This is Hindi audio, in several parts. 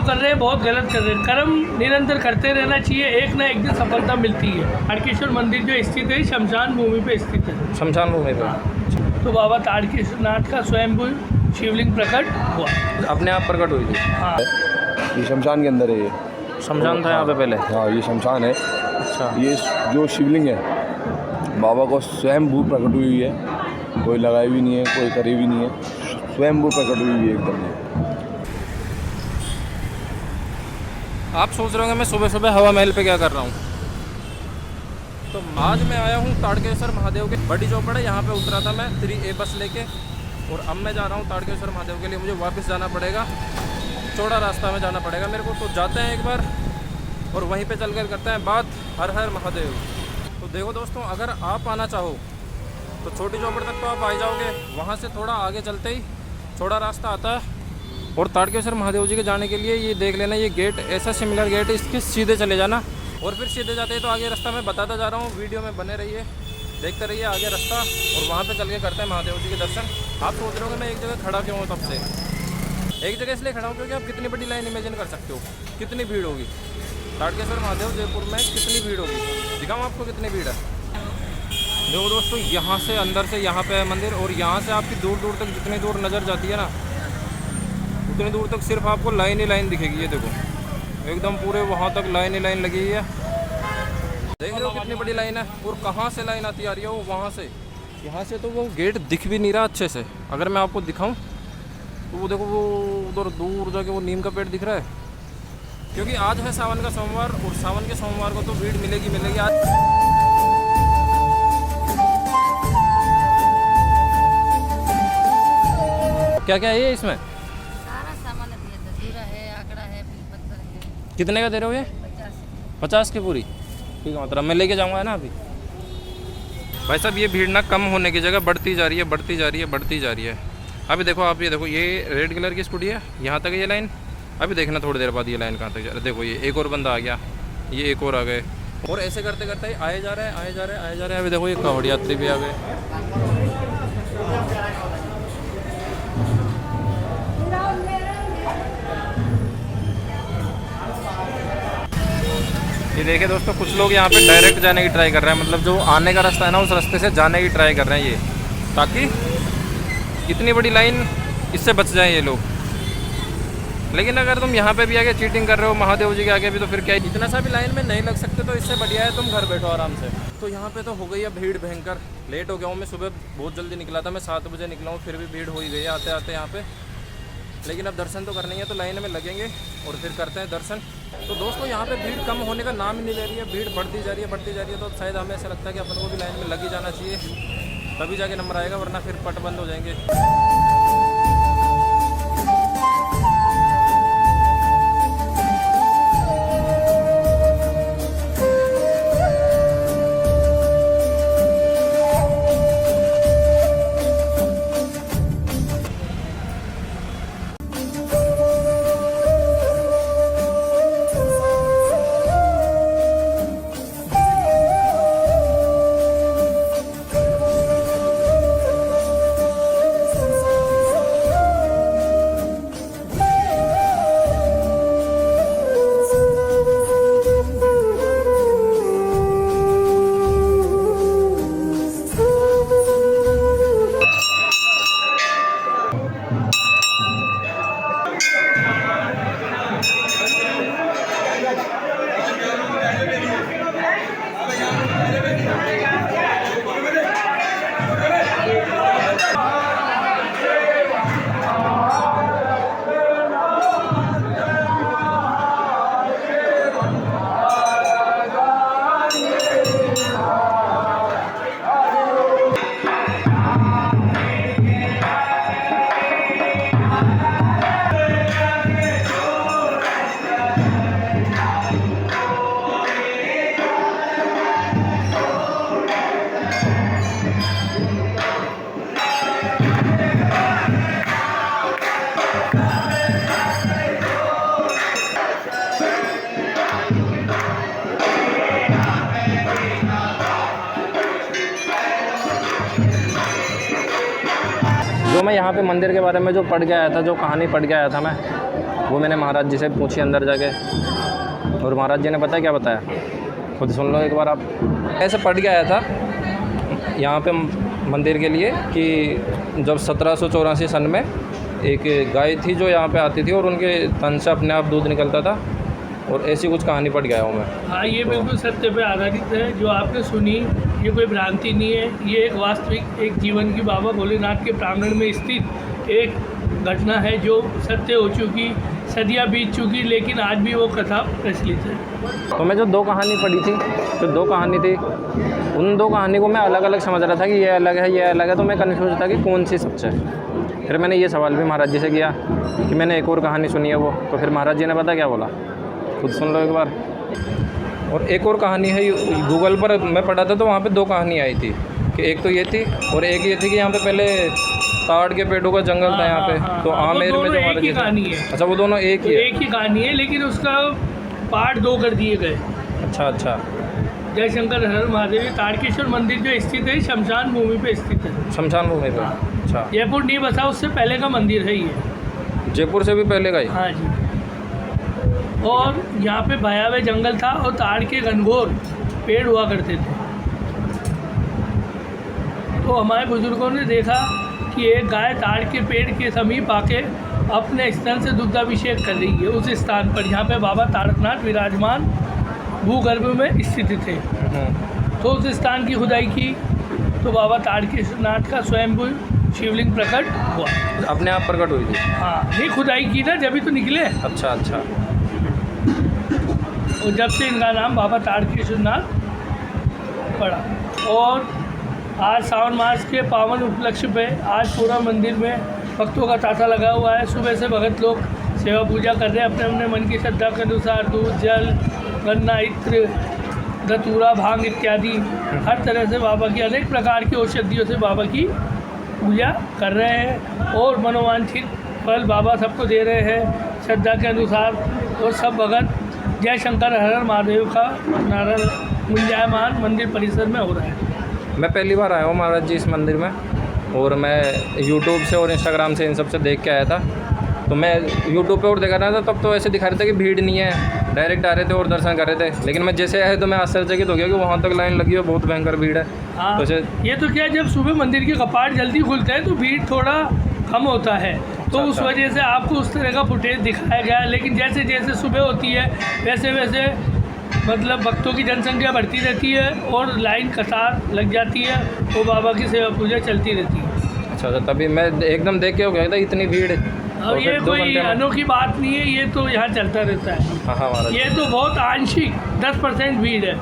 कर रहे हैं बहुत गलत कर रहे हैं। कर्म निरंतर करते रहना चाहिए, एक ना एक दिन सफलता मिलती है। ताड़केश्वर मंदिर जो स्थित है शमशान भूमि पे स्थित है। शमशान भूमि पे तो बाबा ताड़केश्वर नाथ का स्वयंभू शिवलिंग प्रकट हुआ, अपने आप प्रकट हुई थी। हाँ ये शमशान के अंदर है। ये शमशान था यहाँ पे पहले। हाँ ये शमशान है। अच्छा, ये जो शिवलिंग है बाबा को स्वयंभू प्रकट हुई है, कोई लगाई भी नहीं है, कोई करी भी नहीं है, स्वयंभू प्रकट हुई है एकदम। आप सोच रहे होंगे मैं सुबह सुबह हवा महल पे क्या कर रहा हूँ। तो आज मैं आया हूँ ताड़केश्वर महादेव के बड़ी चौपड़ है, यहाँ पे उतरा था मैं 3A बस लेके, और अब मैं जा रहा हूँ ताड़केश्वर महादेव के लिए। मुझे वापस जाना पड़ेगा, चौड़ा रास्ता में जाना पड़ेगा मेरे को। तो जाते हैं एक बार और वहीं पे चल कर करते हैं बात। हर हर महादेव। तो देखो दोस्तों, अगर आप आना चाहो तो छोटी चौपड़ तक तो आप आ जाओगे, वहाँ से थोड़ा आगे चलते ही चौड़ा रास्ता आता है। और ताड़केश्वर महादेव जी के जाने के लिए ये देख लेना, ये गेट ऐसा सिमिलर गेट है, इसके सीधे चले जाना। और फिर सीधे जाते ही तो आगे रास्ता मैं बताता जा रहा हूँ, वीडियो में बने रहिए, देखते रहिए आगे रास्ता। और वहाँ पे चल के करते हैं महादेव जी के दर्शन। आप सोच रहे होंगे मैं एक जगह खड़ा क्यों हूँ तब से। एक जगह इसलिए खड़ा हूँ क्योंकि आप कितनी बड़ी लाइन इमेजिन कर सकते हो, कितनी भीड़ होगी ताड़केश्वर महादेव जयपुर में, कितनी भीड़ होगी। दिखाऊँ आपको कितनी भीड़ है। देखो दोस्तों, यहाँ से अंदर से यहाँ पे है मंदिर, और यहाँ से आपकी दूर दूर तक जितनी दूर नज़र जाती है ना, उतनी दूर तक सिर्फ आपको लाइन ही लाइन दिखेगी। ये देखो एकदम पूरे वहाँ तक लाइन ही लाइन लगी हुई है। देख रहे हो कितनी बड़ी लाइन है। और कहाँ से लाइन आती आ रही है, वो वहाँ से। यहाँ से तो वो गेट दिख भी नहीं रहा अच्छे से। अगर मैं आपको दिखाऊं तो वो देखो, वो उधर दूर जाके वो नीम का पेड़ दिख रहा है। क्योंकि आज है सावन का सोमवार, और सावन के सोमवार को तो भीड़ मिलेगी मिलेगी। आज क्या क्या है ये इसमें? सारा सामान है, धतूरा है, आकड़ा है, पत्थर है। कितने का दे रहे हो ये? 50 की पूरी। ठीक है, मतलब मैं लेके जाऊँगा ना अभी। भाई साहब, ये भीड़ ना कम होने की जगह बढ़ती जा रही है, बढ़ती जा रही है, बढ़ती जा रही है। अभी देखो आप, ये देखो, ये रेड कलर की स्कूटी है, यहाँ तक ये लाइन। अभी देखना थोड़ी देर बाद ये लाइन कहाँ तक जा रही है। देखो ये एक और बंदा आ गया, ये एक और आ गए, और ऐसे करते करते आए जा रहे हैं, आए जा रहे हैं, आए जा रहे हैं। अभी देखो ये कांवड़ यात्री भी आ गए। ये देखिए दोस्तों, कुछ लोग यहाँ पे डायरेक्ट जाने की ट्राई कर रहे हैं, मतलब जो आने का रास्ता है ना, उस रास्ते से जाने की ट्राई कर रहे हैं ये, ताकि इतनी बड़ी लाइन इससे बच जाए ये लोग। लेकिन अगर तुम यहाँ पे भी आके चीटिंग कर रहे हो महादेव जी के आगे भी, तो फिर क्या है, इतना सा भी लाइन में नहीं लग सकते, तो इससे बढ़िया है तुम घर बैठो आराम से। तो यहाँ पे तो हो गई है भीड़ भयंकर। लेट हो गया हूँ मैं, सुबह बहुत जल्दी निकला था, मैं 7 बजे निकला हूँ, फिर भी भीड़ हो ही गई आते आते यहाँ पे। लेकिन अब दर्शन तो करने ही है, तो लाइन में लगेंगे और फिर करते हैं दर्शन। तो दोस्तों, यहाँ पे भीड़ कम होने का नाम ही नहीं ले रही है, भीड़ बढ़ती जा रही है, बढ़ती जा रही है। तो शायद हमें ऐसा लगता है कि अपन को भी लाइन में लग ही जाना चाहिए, तभी जाके नंबर आएगा, वरना फिर पट बंद हो जाएंगे। जो मैं यहाँ पे मंदिर के बारे में जो पढ़ के आया था, जो कहानी पढ़ के आया था मैं, वो मैंने महाराज जी से पूछी अंदर जाके, और महाराज जी ने पता है क्या बताया, खुद सुन लो एक बार आप। ऐसे पढ़ के आया था यहाँ पे मंदिर के लिए कि जब 1784 सन में एक गाय थी जो यहाँ पे आती थी और उनके तन से अपने आप दूध निकलता था, और ऐसी कुछ कहानी पढ़ गया हूँ मैं। हाँ, ये बिल्कुल सत्य पे आधारित है जो आपने सुनी, ये कोई भ्रांति नहीं है, ये एक वास्तविक एक जीवन की बाबा भोलेनाथ के प्रांगण में स्थित एक घटना है जो सत्य हो चुकी, सदियाँ बीत चुकी, लेकिन आज भी वो कथा प्रचलित है। तो मैं जो 2 कहानी पढ़ी थी, जो 2 कहानी थी, उन 2 कहानी को मैं अलग अलग समझ रहा था कि ये अलग है, ये अलग है, तो मैं कन्फ्यूज था कि कौन सी सच है। फिर मैंने ये सवाल भी महाराज जी से किया कि मैंने एक और कहानी सुनी है वो, तो फिर महाराज जी ने पता क्या बोला, खुद सुन लो एक बार। और एक और कहानी है, गूगल पर मैं पढ़ा था तो वहाँ पे 2 कहानी आई थी कि एक तो ये थी और एक ये थी कि यहाँ पे पहले ताड़ के पेड़ों का जंगल था यहाँ पे, तो आमेर में जो महाराज जी कहानी है। अच्छा, वो दोनों एक ही है? एक ही कहानी है, लेकिन उसका पार्ट 2 कर दिए गए। अच्छा। जय शंकर हर हर महादेव। तारकेश्वर मंदिर जो स्थित है शमशान भूमि पे स्थित है। शमशान भूमि पे? अच्छा। जयपुर नहीं बसा उससे पहले का मंदिर है ये। जयपुर से भी पहले का ही? हाँ जी। और यहाँ पे भयावह जंगल था और ताड़ के घनघोर पेड़ हुआ करते थे। तो हमारे बुजुर्गों ने देखा कि एक गाय ताड़ के पेड़ के समीप आके अपने स्तन से दुग्धाभिषेक कर रही है उस स्थान पर जहाँ पे बाबा तारकनाथ विराजमान भूगर्भ में स्थित थे। तो उस स्थान की खुदाई की तो बाबा तारकेश्वरनाथ का स्वयंभू शिवलिंग प्रकट हुआ। अपने आप प्रकट हुई थी? हाँ, नहीं खुदाई की ना, जब ही तो निकले। अच्छा। और जब से इनका नाम बाबा तारकेश्वरनाथ पड़ा। और आज सावन मास के पावन उपलक्ष्य पे आज पूरा मंदिर में भक्तों का तांता लगा हुआ है। सुबह से भगत लोग सेवा पूजा कर रहे हैं अपने अपने मन की श्रद्धा के अनुसार। दूध, जल, गन्ना, इत्र, धतूरा, भांग इत्यादि हर तरह से बाबा की अनेक प्रकार की औषधियों से बाबा की पूजा कर रहे हैं और मनोवांछित फल बाबा सबको दे रहे हैं श्रद्धा के अनुसार। और सब भगत जय शंकर हर हर महादेव का नारा गुंजायमान मंदिर परिसर में हो रहा है। मैं पहली बार आया हूँ महाराज जी इस मंदिर में, और मैं यूट्यूब से और इंस्टाग्राम से इन सब से देख के आया था। तो मैं यूट्यूब पे और देखा रहा था, तब तो ऐसे दिखा रहे थे कि भीड़ नहीं है, डायरेक्ट आ रहे थे और दर्शन कर रहे थे। लेकिन मैं जैसे आया तो मैं आश्चर्यचकित हो गया कि वहाँ तक लाइन लगी है, बहुत भयंकर भीड़ है। हाँ, तो ये तो क्या, जब सुबह मंदिर के कपाट जल्दी खुलते हैं तो भीड़ थोड़ा कम होता है, तो उस वजह से आपको उस तरह का फुटेज दिखाया गया है। लेकिन जैसे जैसे सुबह होती है वैसे वैसे मतलब भक्तों की जनसंख्या बढ़ती रहती है और लाइन कतार लग जाती है, वो बाबा की सेवा पूजा चलती रहती है। अच्छा, तभी मैं एकदम देख के हो गया था इतनी भीड़। और ये कोई अनोखी बात नहीं है, ये तो यहाँ चलता रहता है। हाँ, ये तो बहुत आंशिक 10% भीड़ है।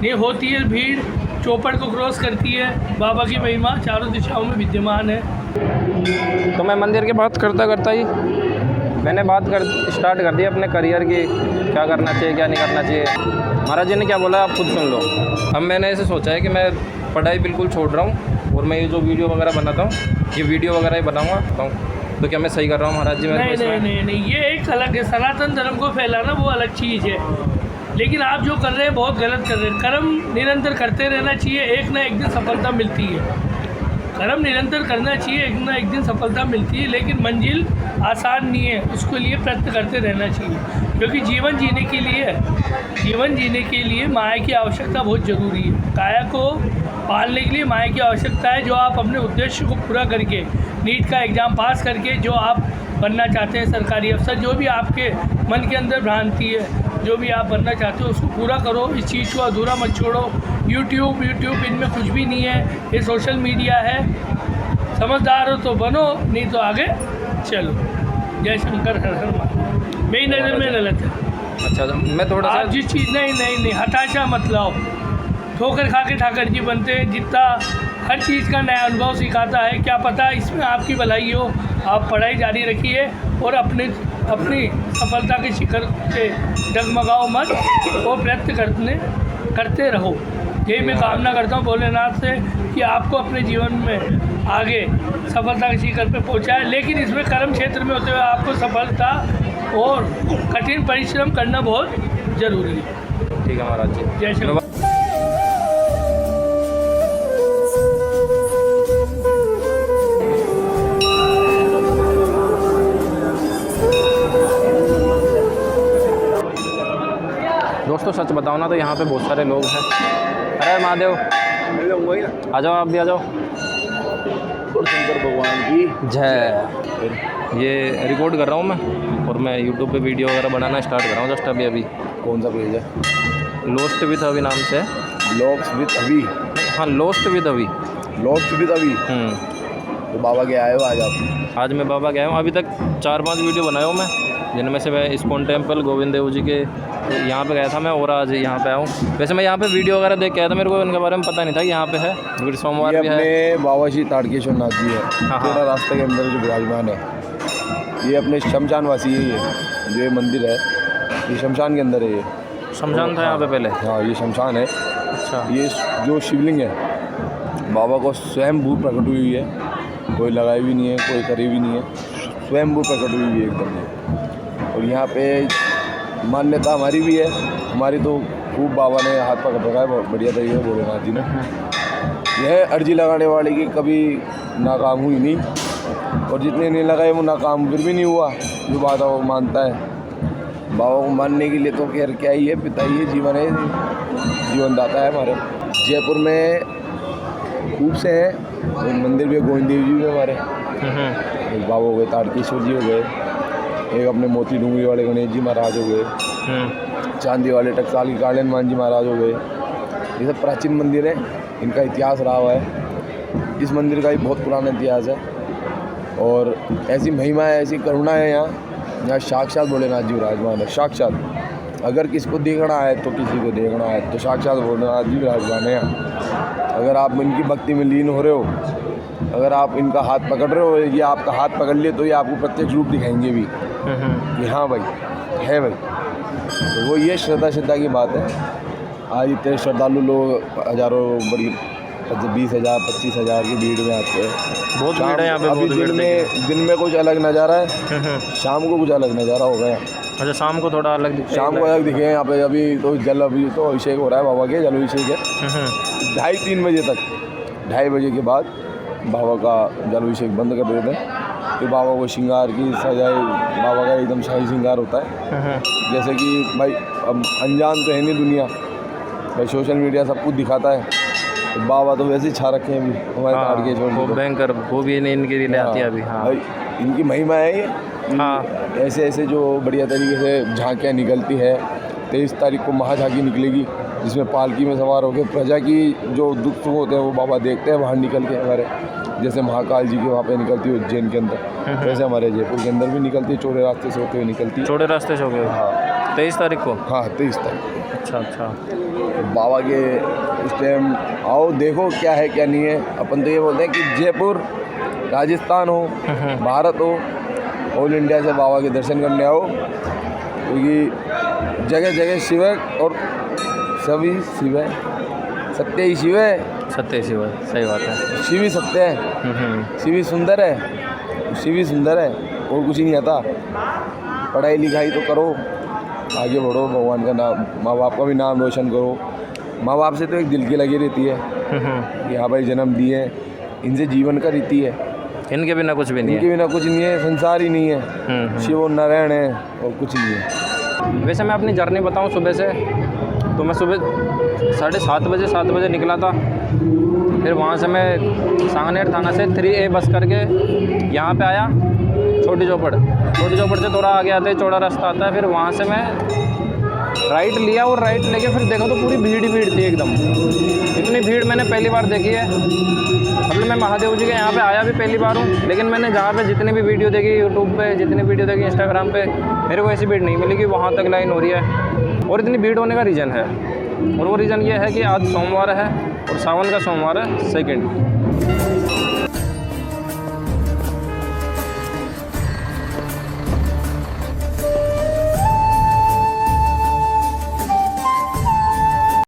ये होती है भीड़, चौपड़ को क्रॉस करती है। बाबा की महिमा चारों दिशाओं में विद्यमान है। तो मैं मंदिर की बात करता ही मैंने बात स्टार्ट कर दी अपने करियर की, क्या करना चाहिए क्या नहीं करना चाहिए। महाराज जी ने क्या बोला आप खुद सुन लो। अब मैंने ऐसे सोचा है कि मैं पढ़ाई बिल्कुल छोड़ रहा हूँ और मैं ये जो वीडियो वगैरह बनाता हूँ ये वीडियो वगैरह ही बनाऊँगा। तो क्या मैं सही कर रहा हूँ महाराज जी? नहीं, ये एक अलग है। सनातन धर्म को फैलाना वो अलग चीज़ है, लेकिन आप जो कर रहे हैं बहुत गलत कर रहे हैं। कर्म निरंतर करते रहना चाहिए, एक ना एक दिन सफलता मिलती है। कर्म निरंतर करना चाहिए, एक ना एक दिन सफलता मिलती है, लेकिन मंजिल आसान नहीं है, उसके लिए प्रयत्न करते रहना चाहिए। क्योंकि जीवन जीने के लिए माया की आवश्यकता बहुत ज़रूरी है। काया को पालने के लिए माया की आवश्यकता है। जो आप अपने उद्देश्य को पूरा करके नीट का एग्ज़ाम पास करके जो आप बनना चाहते हैं सरकारी अफसर, जो भी आपके मन के अंदर भ्रांति है, जो भी आप बनना चाहते हो उसको पूरा करो। इस चीज़ को अधूरा मत छोड़ो। यूट्यूब इनमें कुछ भी नहीं है, ये सोशल मीडिया है। समझदार हो तो बनो, नहीं तो आगे चलो। जय शंकर हर हर महादेव। मेरी नज़र में गलत है। अच्छा, मैं थोड़ा सा जिस चीज़ नहीं हताशा मत लाओ। ठोकर खा के ठाकर जी बनते हैं। जितना हर चीज़ का नया अनुभव सिखाता है, क्या पता इसमें आपकी भलाई हो। आप पढ़ाई जारी रखिए और अपनी सफलता के शिखर पे डगमगाओ मत और प्रयत्न करते रहो। यही मैं कामना करता हूँ भोलेनाथ से कि आपको अपने जीवन में आगे सफलता के शिखर पे पहुँचाए। लेकिन इसमें कर्म क्षेत्र में होते हुए आपको सफलता और कठिन परिश्रम करना बहुत ज़रूरी है। ठीक है महाराज जी, जय श्री तो सच बताओ ना, तो यहाँ पे बहुत सारे लोग हैं। अरे महादेव, आ जाओ, आप भी आ जाओ। शंकर भगवान की जय। ये रिकॉर्ड कर रहा हूँ मैं, और मैं यूट्यूब पे वीडियो वगैरह बनाना स्टार्ट कर रहा हूँ जस्ट अभी। कौन सा पेज है? लोस्ट विद अभी नाम से। ब्लॉग्स विद अभी? हाँ, लोस्ट विद अभी। लॉस्ट विद अभी। तो बाबा के आए हो आज आप? आज मैं बाबा गया हूँ, अभी तक 4-5 वीडियो बनाया हूँ मैं, जिनमें से मैं इस्कॉन टेम्पल, गोविंद देव जी के यहाँ पे गया था मैं, और आज यहाँ पे आया हूँ। वैसे मैं यहाँ पे वीडियो वगैरह देख के आया था, मेरे को इनके बारे में पता नहीं था कि यहाँ पे है, फिर सोमवार भी है। अपने बाबा श्री ताड़केश्वर नाथ जी है, हाँ। तेरा रास्ते के अंदर जो विराजमान है, ये अपने शमशान वासी है। ये जो ये मंदिर है, ये शमशान के अंदर है। ये शमशान था यहाँ पे पहले? हाँ, ये शमशान है। अच्छा। ये जो शिवलिंग है, बाबा को स्वयं भू प्रकट हुई है, कोई लगाई भी नहीं है, कोई करी भी नहीं है, स्वयं भू प्रकट हुई है एकदम। और यहाँ पे मान्यता हमारी भी है, हमारी तो खूब बाबा ने हाथ पकड़ रखा है बहुत बढ़िया तरीके से भोलेनाथ जी ने। यह अर्जी लगाने वाले की कभी नाकाम हुई नहीं, और जितने नहीं लगाए वो नाकाम फिर भी नहीं हुआ। जो बात है वो मानता है। बाबा को मानने के लिए तो खैर क्या ही है, पिता ही है, जीवन है, जीवन दाता है हमारे। जयपुर में खूब से हैं मंदिर भी, गोविंद देव जी भी हमारे। एक बाबा हो गए, ताड़केश्वर जी हो गए, एक अपने मोती डूंगरी वाले गणेश जी महाराज हो गए, चांदी वाले टकसाल के काले हनुमान जी महाराज हो गए। ये सब प्राचीन मंदिर हैं, इनका इतिहास रहा हुआ है। इस मंदिर का भी बहुत पुराना इतिहास है, और ऐसी महिमा है, ऐसी करुणा है यहाँ साक्षात भोलेनाथ जी विराजमान है। साक्षात अगर किसको देखना है तो किसी को देखना है तो साक्षात भोलेनाथ जी विराजमान है यहाँ। अगर आप इनकी भक्ति में लीन हो रहे हो, अगर आप इनका हाथ पकड़ रहे हो, ये आपका हाथ पकड़ लिए, तो ये आपको प्रत्यक्ष रूप दिखाएंगे भी कि हाँ भाई है भाई। तो वो ये श्रद्धा की बात है। आज इतने श्रद्धालु लोग हज़ारों, बड़ी 20,000 25,000 की भीड़ में आते हैं। बहुत भीड़ है यहाँ पे। अभी दिन में कुछ अलग नज़ारा है, शाम को कुछ अलग नज़ारा हो गया। अच्छा, शाम को थोड़ा अलग दिखे? शाम को अलग दिखे यहाँ पे। अभी तो अभी तो अभिषेक हो रहा है, बाबा के जल अभिषेक है 2:30-3 बजे तक। 2:30 बजे के बाद बाबा का जल अभिषेक बंद कर देते हैं। तो बाबा को श्रृंगार की सजाए, बाबा का एकदम शाही श्रृंगार होता है। जैसे कि भाई अब अनजान तो है नहीं दुनिया, भाई सोशल मीडिया सब कुछ दिखाता है, तो बाबा तो वैसे ही छा रखे हैं अभी हमारे ताड़केश्वर जी। वो बैंकर वो भी इनके लिए आती है अभी। हाँ भाई, इनकी महिमा है ये। हाँ, ऐसे ऐसे जो बढ़िया तरीके से झांकियाँ निकलती है। 23 तारीख को महाझांकी निकलेगी, जिसमें पालकी में सवार होकर प्रजा की जो दुख सुख होते हैं वो बाबा देखते हैं बाहर निकल के। हमारे जैसे महाकाल जी के वहाँ पे निकलती है उज्जैन के अंदर, वैसे हमारे जयपुर के अंदर भी निकलती है, चौड़े रास्ते से होते हुए निकलती है। चौड़े रास्ते से हो गए? हाँ, 23 तारीख को। हाँ 23 तारीख। अच्छा अच्छा। बाबा के उस टाइम आओ, देखो क्या है क्या नहीं है। अपन तो ये बोलते हैं कि जयपुर राजस्थान हो, भारत हो, ऑल इंडिया से बाबा के दर्शन करने आओ, क्योंकि जगह जगह शिव है और सभी शिव है, सत्य ही शिव है। सत्य शिव है, सही बात है। शिव ही सत्य है, शिव ही सुंदर है, शिव ही सुंदर है, और कुछ ही नहीं आता। पढ़ाई लिखाई तो करो, आगे बढ़ो, भगवान का नाम, माँ बाप का भी नाम रोशन करो। माँ बाप से तो एक दिल की लगी रहती है कि हाँ भाई जन्म दिए, इनसे जीवन का रीति है, इनके बिना कुछ भी नहीं है। इनके बिना कुछ नहीं है, संसार ही नहीं है। शिव और नारायण है और कुछ नहीं है। वैसे मैं अपनी जर्नी बताऊं, सुबह से तो मैं सुबह 7:30 बजे निकला था। फिर वहाँ से मैं सांगनेर थाना से 3A बस करके यहाँ पे आया, छोटी चौपड़ से थोड़ा आगे आते चौड़ा रास्ता आता है। फिर वहाँ से मैं राइट लिया, और राइट लेके फिर देखा तो पूरी भीड़ ही भीड़ थी एकदम। इतनी भीड़ मैंने पहली बार देखी है। मतलब मैं महादेव जी के यहाँ पे आया भी पहली बार हूँ, लेकिन मैंने जहाँ पे जितनी भी वीडियो देखी यूट्यूब पे, जितनी वीडियो देखी इंस्टाग्राम पे, मेरे को ऐसी भीड़ नहीं मिली कि वहाँ तक लाइन हो रही है। और इतनी भीड़ होने का रीज़न है, और वो रीज़न ये है कि आज सोमवार है और सावन का सोमवार है 2।